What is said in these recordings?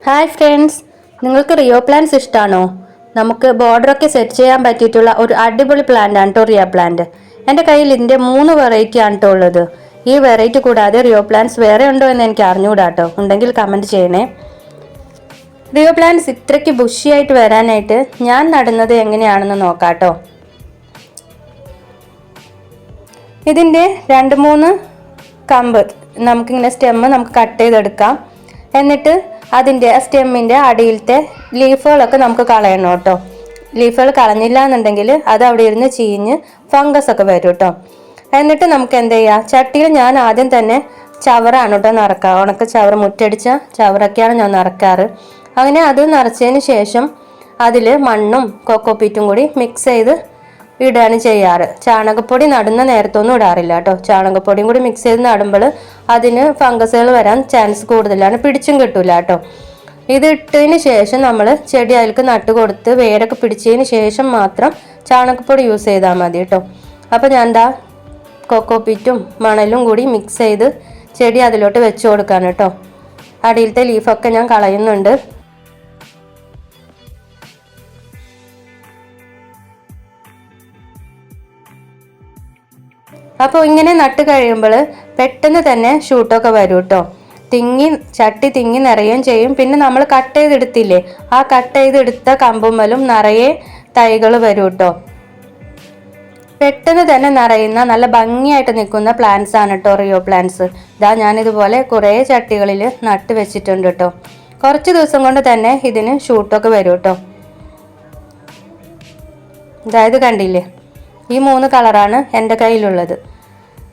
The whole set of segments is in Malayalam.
ഹായ് ഫ്രണ്ട്സ്, നിങ്ങൾക്ക് റിയോ പ്ലാന്റ്സ് ഇഷ്ടമാണോ? നമുക്ക് ബോർഡറൊക്കെ സെറ്റ് ചെയ്യാൻ പറ്റിയിട്ടുള്ള ഒരു അടിപൊളി പ്ലാന്റ് ആണ് കേട്ടോ റിയോ പ്ലാന്റ്. എൻ്റെ കയ്യിൽ ഇതിൻ്റെ 3 വെറൈറ്റി ആണ് കേട്ടോ ഉള്ളത്. ഈ വെറൈറ്റി കൂടാതെ റിയോ പ്ലാന്റ്സ് വേറെ ഉണ്ടോ എന്ന് എനിക്ക് അറിഞ്ഞുകൂടാ കേട്ടോ. ഉണ്ടെങ്കിൽ കമൻറ്റ് ചെയ്യണേ. റിയോ പ്ലാന്റ്സ് ഇത്രയ്ക്ക് ബുഷിയായിട്ട് വരാനായിട്ട് ഞാൻ നടുന്നത് എങ്ങനെയാണെന്ന് നോക്കാം കേട്ടോ. ഇതിൻ്റെ 2-3 കമ്പ് നമുക്കിങ്ങനെ സ്റ്റെമ്മ് നമുക്ക് കട്ട് ചെയ്തെടുക്കാം. എന്നിട്ട് അതിൻ്റെ സ്റ്റെമ്മിൻ്റെ അടിയിലത്തെ ലീഫുകളൊക്കെ നമുക്ക് കളയണം കേട്ടോ. ലീഫുകൾ കളഞ്ഞില്ല എന്നുണ്ടെങ്കിൽ അത് അവിടെ ഇരുന്ന് ചീഞ്ഞ് ഫംഗസ് ഒക്കെ വരും കേട്ടോ. എന്നിട്ട് നമുക്ക് എന്ത് ചെയ്യാം, ചട്ടിയിൽ ഞാൻ ആദ്യം തന്നെ ചവറാണ് കേട്ടോ നിറക്കുക. ഉണക്ക ചവറ്, മുറ്റടിച്ച ചവറൊക്കെയാണ് ഞാൻ നിറക്കാറ്. അങ്ങനെ അത് നിറച്ചതിന് ശേഷം അതിൽ മണ്ണും കൊക്കോപ്പീറ്റും കൂടി മിക്സ് ചെയ്ത് ഇടുകയാണ് ചെയ്യാറ്. ചാണകപ്പൊടി നടുന്ന നേരത്തൊന്നും ഇടാറില്ല കേട്ടോ. ചാണകപ്പൊടിയും കൂടി മിക്സ് ചെയ്ത് നടുമ്പോൾ അതിന് ഫംഗസുകൾ വരാൻ ചാൻസ് കൂടുതലാണ്, പിടിച്ചും കിട്ടൂല കേട്ടോ. ഇത് ഇട്ടതിന് ശേഷം നമ്മൾ ചെടി അതിലേക്ക് നട്ട് കൊടുത്ത് വേരൊക്കെ പിടിച്ചതിന് ശേഷം മാത്രം ചാണകപ്പൊടി യൂസ് ചെയ്താൽ മതി കേട്ടോ. അപ്പോൾ ഞാൻ എന്താ കൊക്കോപ്പീറ്റും മണലും കൂടി മിക്സ് ചെയ്ത് ചെടി അതിലോട്ട് വെച്ച് കൊടുക്കാണ് കേട്ടോ. അടിയിലത്തെ ലീഫൊക്കെ ഞാൻ കളയുന്നുണ്ട്. അപ്പോൾ ഇങ്ങനെ നട്ട് കഴിയുമ്പോൾ പെട്ടെന്ന് തന്നെ ഷൂട്ടൊക്കെ വരും കേട്ടോ. ചട്ടി തിങ്ങി നിറയുകയും ചെയ്യും. പിന്നെ നമ്മൾ കട്ട് ചെയ്തെടുത്തില്ലേ, ആ കട്ട് ചെയ്തെടുത്ത കമ്പുമ്മലും നിറയെ തൈകൾ വരും കേട്ടോ. പെട്ടെന്ന് തന്നെ നിറയുന്ന നല്ല ഭംഗിയായിട്ട് നിൽക്കുന്ന പ്ലാന്റ്സ് ആണ് കേട്ടോ റിയോ പ്ലാന്റ്സ്. ഇതാ ഞാനിതുപോലെ കുറേ ചട്ടികളിൽ നട്ട് വെച്ചിട്ടുണ്ട് കേട്ടോ. കുറച്ച് ദിവസം കൊണ്ട് തന്നെ ഇതിന് ഷൂട്ടൊക്കെ വരും കേട്ടോ. ഇതായത് കണ്ടില്ലേ, ഈ 3 കളറാണ് എൻ്റെ കയ്യിലുള്ളത്.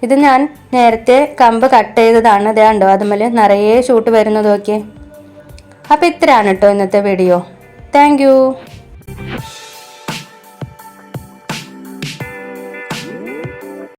ഇത് ഞാൻ നേരത്തെ കമ്പ് കട്ട് ചെയ്തതാണ്. ഇത് കണ്ടോ, അതുമേൽ നിറയെ ഷൂട്ട് വരുന്നത് നോക്കിയേ. അപ്പോൾ ഇത്രയാണ് കേട്ടോ ഇന്നത്തെ വീഡിയോ. താങ്ക്